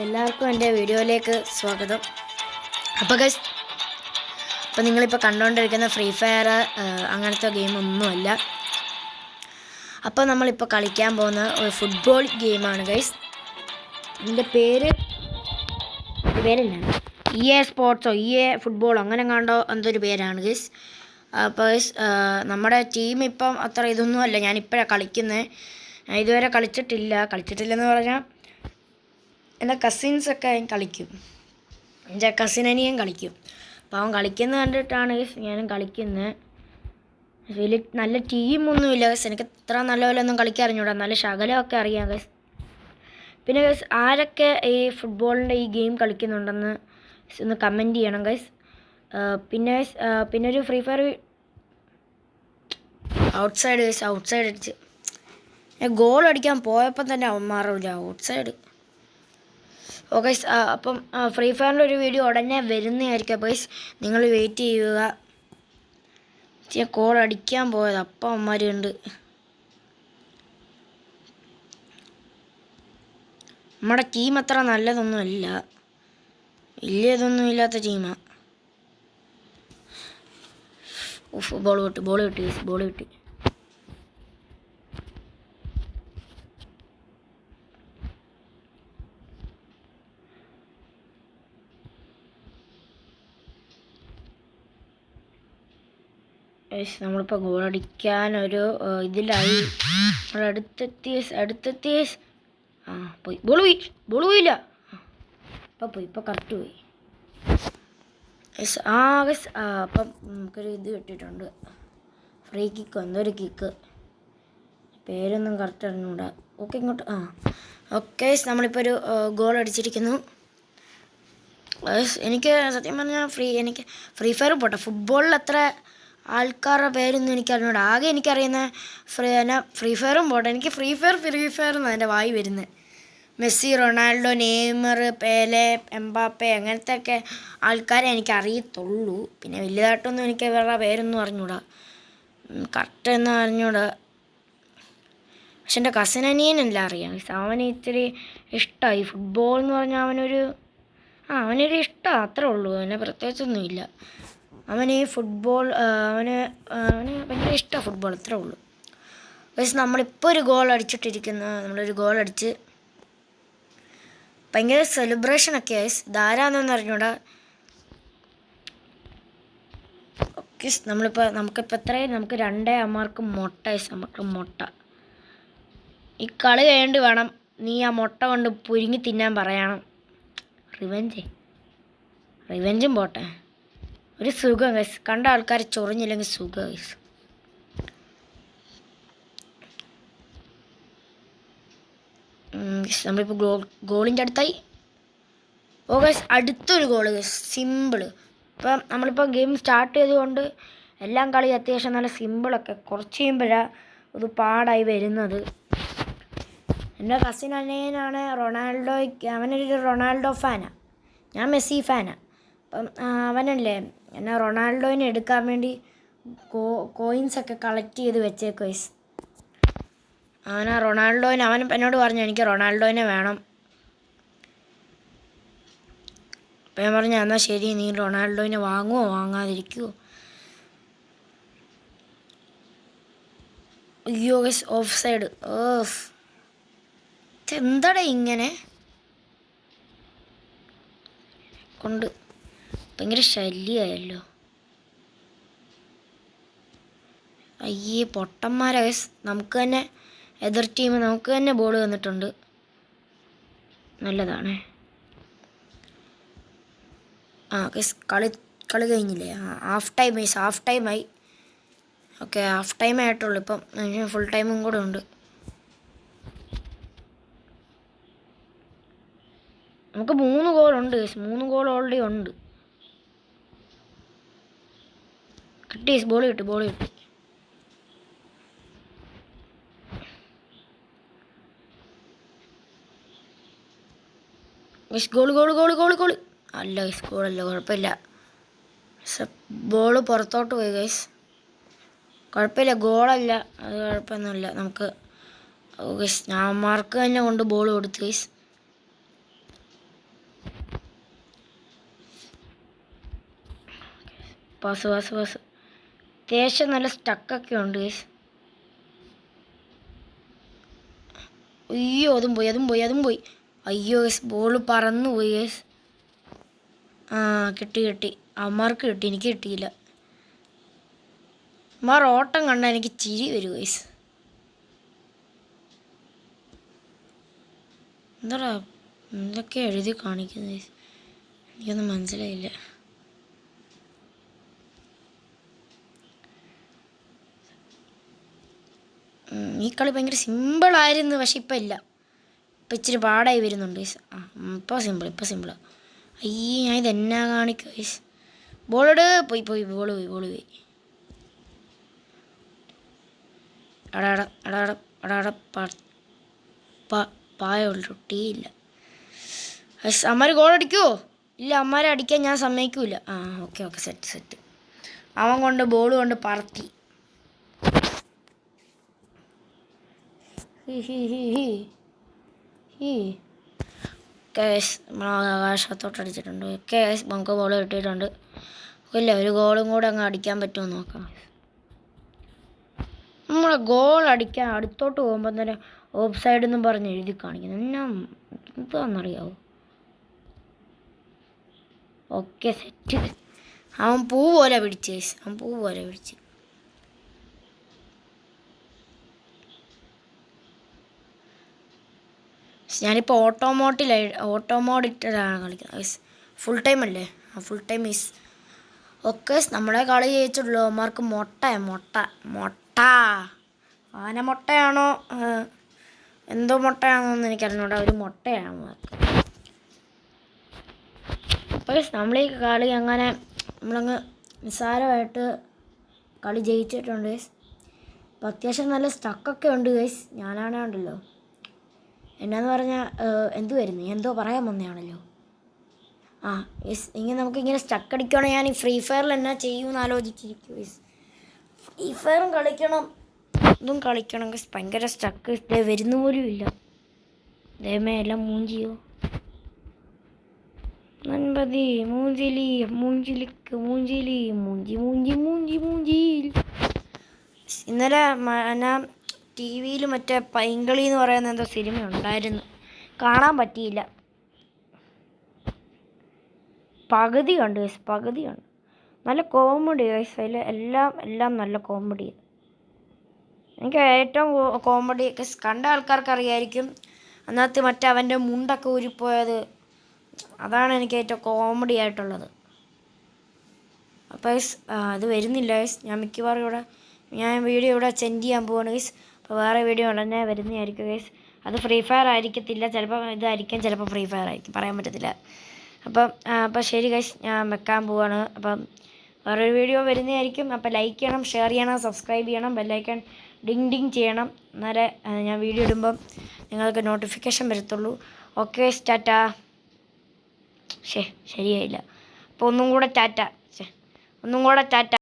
എല്ലാവർക്കും എൻ്റെ വീഡിയോയിലേക്ക് സ്വാഗതം. അപ്പോൾ നിങ്ങളിപ്പോൾ കണ്ടുകൊണ്ടിരിക്കുന്ന ഫ്രീ ഫയർ അങ്ങനത്തെ ഗെയിമൊന്നുമല്ല. അപ്പോൾ നമ്മളിപ്പോൾ കളിക്കാൻ പോകുന്ന ഒരു ഫുട്ബോൾ ഗെയിമാണ് ഗൈസ്. ഇതിൻ്റെ പേരില്ല EA സ്പോർട്സോ EA ഫുട്ബോളോ അങ്ങനെ കണ്ടോ എന്തൊരു പേരാണ് ഗൈസ്. അപ്പോൾ നമ്മുടെ ടീം ഇപ്പം അത്ര ഇതൊന്നുമല്ല. ഞാനിപ്പോഴാണ് കളിക്കുന്നത്. ഇതുവരെ കളിച്ചിട്ടില്ലെന്ന് പറഞ്ഞാൽ എൻ്റെ കസിൻസൊക്കെ കളിക്കും. എൻ്റെ കസിനനിയും കളിക്കും. അപ്പോൾ അവൻ കളിക്കുന്നത് കണ്ടിട്ടാണ് ഞാനും കളിക്കുന്നത്. വലിയ നല്ല ടീമൊന്നുമില്ല ഗസ്. എനിക്ക് ഇത്ര നല്ല പോലെ ഒന്നും കളിക്കാൻ അറിഞ്ഞൂടാ. നല്ല ശകലമൊക്കെ അറിയാം ഗസ്. പിന്നെ ഗസ് ആരൊക്കെ ഈ ഫുട്ബോളിൻ്റെ ഈ ഗെയിം കളിക്കുന്നുണ്ടെന്ന് ഒന്ന് കമൻറ്റ് ചെയ്യണം ഗൈസ്. പിന്നെ ഒരു ഫ്രീ ഫയർ ഔട്ട്സൈഡ് അടിച്ച് ഗോൾ അടിക്കാൻ പോയപ്പോൾ തന്നെ അവന്മാറില്ല ഔട്ട്സൈഡ്. ഓക്കെ അപ്പം ഫ്രീ ഫയറിൻ്റെ ഒരു വീഡിയോ ഉടനെ വരുന്നതായിരിക്കും. ഗൈസ് നിങ്ങൾ വെയിറ്റ് ചെയ്യുക. ഗോൾ അടിക്കാൻ പോയത് അപ്പം അവന്മാരുണ്ട്. നമ്മുടെ ടീം അത്ര നല്ലതൊന്നുമല്ല. വലിയതൊന്നും ഇല്ലാത്ത ടീമാണ്. ബോൾ കിട്ടി. നമ്മളിപ്പോൾ ഗോളടിക്കാനൊരു ഇതിലായി. നമ്മൾ അടുത്തെത്തി. പോയി ബോൾ പോയില്ല. ഇപ്പോൾ കറക്റ്റ് പോയി. അപ്പം നമുക്കൊരു ഇത് കിട്ടിയിട്ടുണ്ട്. ഫ്രീ കിക്ക്, എന്തൊരു കിക്ക്, പേരൊന്നും കറക്റ്റ് അറിഞ്ഞൂടാ. ഓക്കെ ഇങ്ങോട്ട് ഓക്കെ നമ്മളിപ്പോൾ ഒരു ഗോൾ അടിച്ചിരിക്കുന്നു. എനിക്ക് സത്യം പറഞ്ഞാൽ എനിക്ക് ഫ്രീ ഫയർ പോട്ടെ, ഫുട്ബോളിൽ അത്ര ആൾക്കാരുടെ പേരൊന്നും എനിക്കറിഞ്ഞൂടാ. ആകെ എനിക്കറിയുന്ന ഫ്രീ ഫയറും പോട്ടെ. എനിക്ക് ഫ്രീ ഫയർ എന്നാണ് എൻ്റെ വായി വരുന്നത്. മെസ്സി, റൊണാൾഡോ, നെയ്മർ, പേലെ, എംബാപ്പെ അങ്ങനത്തെ ഒക്കെ ആൾക്കാരെ എനിക്കറിയത്തുള്ളൂ. പിന്നെ വലുതായിട്ടൊന്നും എനിക്ക് ഇവരുടെ പേരൊന്നും അറിഞ്ഞൂടാ, കറക്റ്റ് ഒന്നും അറിഞ്ഞൂടാ. പക്ഷെ എൻ്റെ കസിനനിയനെല്ലാം അറിയാം. അവന് ഇത്തിരി ഇഷ്ടമായി ഫുട്ബോൾ എന്ന് പറഞ്ഞാൽ അവനൊരു ഇഷ്ടമാണ്, അത്രേ ഉള്ളൂ. അവനെ പ്രത്യേകിച്ചൊന്നുമില്ല. അവന് ഫുട്ബോൾ അവന് ഭയങ്കര ഇഷ്ടമാണ് ഫുട്ബോൾ, അത്രേ ഉള്ളൂ. പക്ഷേ നമ്മളിപ്പോൾ ഒരു ഗോൾ അടിച്ചിട്ടിരിക്കുന്നു. നമ്മളൊരു ഗോൾ അടിച്ച് ഭയങ്കര സെലിബ്രേഷനൊക്കെ ആയി. ധാരാന്നൊന്നും അറിഞ്ഞൂടാ. ഓക്കെ നമുക്കിപ്പോൾ എത്രയും നമുക്ക് 2 അമ്മമാർക്ക് മുട്ട. ഈ കളി കഴിഞ്ഞിട്ട് വേണം നീ ആ മുട്ട കൊണ്ട് പുഴുങ്ങി തിന്നാൻ പറയണം. റിവെഞ്ചും പോട്ടെ, ഒരു സുഖം ഗൈസ്. കണ്ട ആൾക്കാർ ചൊറിഞ്ഞില്ലെങ്കിൽ സുഖം ഗൈസ്. നമ്മളിപ്പോൾ ഗോളിൻ്റെ അടുത്തായി. ഗൈസ് അടുത്തൊരു ഗോള് ഗൈസ്, സിമ്പിള്. ഇപ്പം നമ്മളിപ്പോൾ ഗെയിം സ്റ്റാർട്ട് ചെയ്തുകൊണ്ട് എല്ലാം കളി അത്യാവശ്യം നല്ല സിമ്പിളൊക്കെ. കുറച്ച് കഴിയുമ്പോഴാണ് ഇത് പാടായി വരുന്നത്. എൻ്റെ കസിൻ അനിയനാണ് അവനൊരു റൊണാൾഡോ ഫാനാണ്, ഞാൻ മെസ്സി ഫാനാണ്. അപ്പം അവനല്ലേ എന്നെ റൊണാൾഡോനെ എടുക്കാൻ വേണ്ടി കോയിൻസൊക്കെ കളക്ട് ചെയ്ത് വെച്ചേക്കും ഗൈസ്. അവൻ എന്നോട് പറഞ്ഞു എനിക്ക് റൊണാൾഡോനെ വേണം. അപ്പം ഞാൻ പറഞ്ഞു എന്നാൽ ശരി, നീ റൊണാൾഡോനെ വാങ്ങുമോ വാങ്ങാതിരിക്കുമോ? അയ്യോ ഗൈസ് ഓഫ് സൈഡ്. എന്താടേ ഇങ്ങനെ കൊണ്ട് ഭയങ്കര ശല്യമായല്ലോ. അയ്യേ പൊട്ടന്മാരാ ഗൈസ്. നമുക്ക് തന്നെ എതിർ ടീം നമുക്ക് തന്നെ ബോൾ വന്നിട്ടുണ്ട്. നല്ലതാണ്. ഗൈസ് കളി കഴിഞ്ഞില്ലേ? ഹാഫ് ടൈമായി. ഓക്കെ ഹാഫ് ടൈം ആയിട്ടുള്ളൂ. ഇപ്പം ഫുൾ ടൈമും കൂടെ ഉണ്ട്. നമുക്ക് 3 ഗോളുണ്ട് ഗൈസ്. 3 ഗോൾ ഓൾറെഡി ഉണ്ട്. കിട്ടി ബോൾ കിട്ടി. ഗോൾ അല്ല ഗൈസ്, ഗോളല്ല, കുഴപ്പമില്ല. ബോൾ പുറത്തോട്ട് പോയി ഗൈസ്. കുഴപ്പമില്ല, ഗോളല്ല, അത് കുഴപ്പമൊന്നുമില്ല. നമുക്ക് ഗൈസ് ഞാൻ മാർക്ക് തന്നെ കൊണ്ട് ബോൾ കൊടുത്തു ഗൈസ്. പാസ്. അത്യാവശ്യം നല്ല സ്റ്റക്കൊക്കെ ഉണ്ട് ഗൈസ്. അയ്യോ അതും പോയി. അയ്യോ ഗൈസ് ബോൾ പറന്നു പോയി ഗൈസ്. കിട്ടി. അമ്മമാർക്ക് കിട്ടി, എനിക്ക് കിട്ടിയില്ല. അമ്മമാർ ഓട്ടം കണ്ടാൽ എനിക്ക് ചിരി വരും ഗൈസ്. എന്താടാ എന്തൊക്കെ എഴുതി കാണിക്കുന്നത് ഗൈസ്, എനിക്കൊന്നും മനസ്സിലായില്ല. ഈ കളി ഭയങ്കര സിമ്പിളായിരുന്നു, പക്ഷെ ഇപ്പം ഇല്ല. ഇപ്പം ഇച്ചിരി പാടായി വരുന്നുണ്ട് ഗൈസ്. ഇപ്പോൾ സിമ്പിളാണ്. അയ്യേ ഞാൻ ഇതെന്നാ കാണിക്കുക ഗൈസ്. ബോളോട് പോയി ബോൾ പോയി. പായുള്ളൂ ടീയില്ല. അമ്മമാർ ഗോളടിക്കുമോ? ഇല്ല, അമ്മമാരെ അടിക്കാൻ ഞാൻ സമ്മതിക്കൂല. Okay set. അവൻ കൊണ്ട് ബോൾ കൊണ്ട് പറത്തി. ആകാശത്തോട്ട് അടിച്ചിട്ടുണ്ട്. നമുക്ക് ബോൾ കിട്ടിയിട്ടുണ്ട്. ഇല്ല, ഒരു ഗോളും കൂടെ അങ്ങ് അടിക്കാൻ പറ്റുമോ നോക്കാം. നമ്മളെ ഗോൾ അടിക്കാൻ അടുത്തോട്ട് പോകുമ്പോൾ തന്നെ ഓഫ് സൈഡ് എന്നും പറഞ്ഞ് എഴുതി കാണിക്കുന്നു. എന്നാ എന്താണെന്നറിയാവോ? Okay set. അവൻ പൂ പോലെ പിടിച്ച്. ഞാനിപ്പോൾ ഓട്ടോ മോഡിലാണ് കളിക്കുന്നത്. ഫുൾ ടൈം അല്ലേ? Full time is okay. നമ്മളെ കളി ജയിച്ചിട്ടുള്ളൂ. അവന്മാർക്ക് മുട്ട ആന മുട്ടയാണോ എന്തോ മുട്ടയാണോന്ന് എനിക്കറിഞ്ഞൂടാ. ഒരു മുട്ടയാണ് അവന്മാർക്ക്. അപ്പോൾ നമ്മൾ ഈ കളി അങ്ങനെ നമ്മളങ്ങ് നിസ്സാരമായിട്ട് കളി ജയിച്ചിട്ടുണ്ട് ഗൈസ്. അപ്പോൾ അത്യാവശ്യം നല്ല സ്റ്റക്കൊക്കെ ഉണ്ട് ഗൈസ്. ഞാനാണല്ലോ എന്നാന്ന് പറഞ്ഞാൽ എന്തോ പറയാൻ വന്നതാണല്ലോ. യെസ്, നമുക്കിങ്ങനെ സ്റ്റക്ക് അടിക്കുകയാണെങ്കിൽ ഞാൻ ഈ ഫ്രീ ഫയറിൽ എന്നാ ചെയ്യുമെന്ന് ആലോചിച്ചിരിക്കും ഗൈസ്. ഫ്രീ ഫയറും കളിക്കണം, ഇതും കളിക്കണം ഗൈസ്. ഭയങ്കര സ്റ്റക്ക് വരുന്ന പോലും ഇല്ല. ദൈവമേ എല്ലാം മൂഞ്ചിയോ. നൻപതി മൂഞ്ചിലിക്ക് മൂഞ്ചി. ഇന്നലെ ഞാൻ ടി വിയിൽ മറ്റേ പൈങ്കളി എന്ന് പറയുന്ന എന്തോ സിനിമ ഉണ്ടായിരുന്നു, കാണാൻ പറ്റിയില്ല. പകുതി കണ്ടു. നല്ല കോമഡി ഗൈസ്. അതിൽ എല്ലാം നല്ല കോമഡി. എനിക്ക് ഏറ്റവും കോമഡി കണ്ട ആൾക്കാർക്ക് അറിയായിരിക്കും. അതിനകത്ത് മറ്റേ അവൻ്റെ മുണ്ടൊക്കെ ഊരിപ്പോയത്, അതാണ് എനിക്ക് ഏറ്റവും കോമഡി ആയിട്ടുള്ളത്. അപ്പോൾ അത് വരുന്നില്ല ഗൈസ്. ഞാൻ മിക്കവാറും വീഡിയോ ഇവിടെ സെൻഡ് ചെയ്യാൻ പോവാണ് ഗൈസ്. അപ്പോൾ വേറെ വീഡിയോ ഉടനെ വരുന്നതായിരിക്കും ഗൈസ്. അത് ഫ്രീ ഫയർ ആയിരിക്കത്തില്ല, ചിലപ്പോൾ ഇതായിരിക്കും, ചിലപ്പോൾ ഫ്രീ ഫയർ ആയിരിക്കും, പറയാൻ പറ്റത്തില്ല. അപ്പം ശരി ഗൈസ്, ഞാൻ വെക്കാൻ പോവാണ്. അപ്പം വേറൊരു വീഡിയോ വരുന്നതായിരിക്കും. അപ്പോൾ ലൈക്ക് ചെയ്യണം, ഷെയർ ചെയ്യണം, സബ്സ്ക്രൈബ് ചെയ്യണം, ബെല്ലൈക്കൺ ഡിങ് ചെയ്യണം. എന്നാലേ ഞാൻ വീഡിയോ ഇടുമ്പം നിങ്ങൾക്ക് നോട്ടിഫിക്കേഷൻ വരത്തുള്ളൂ. ഓക്കെ ടാറ്റാ. ശരിയായില്ല. അപ്പോൾ ഒന്നും കൂടെ ടാറ്റ.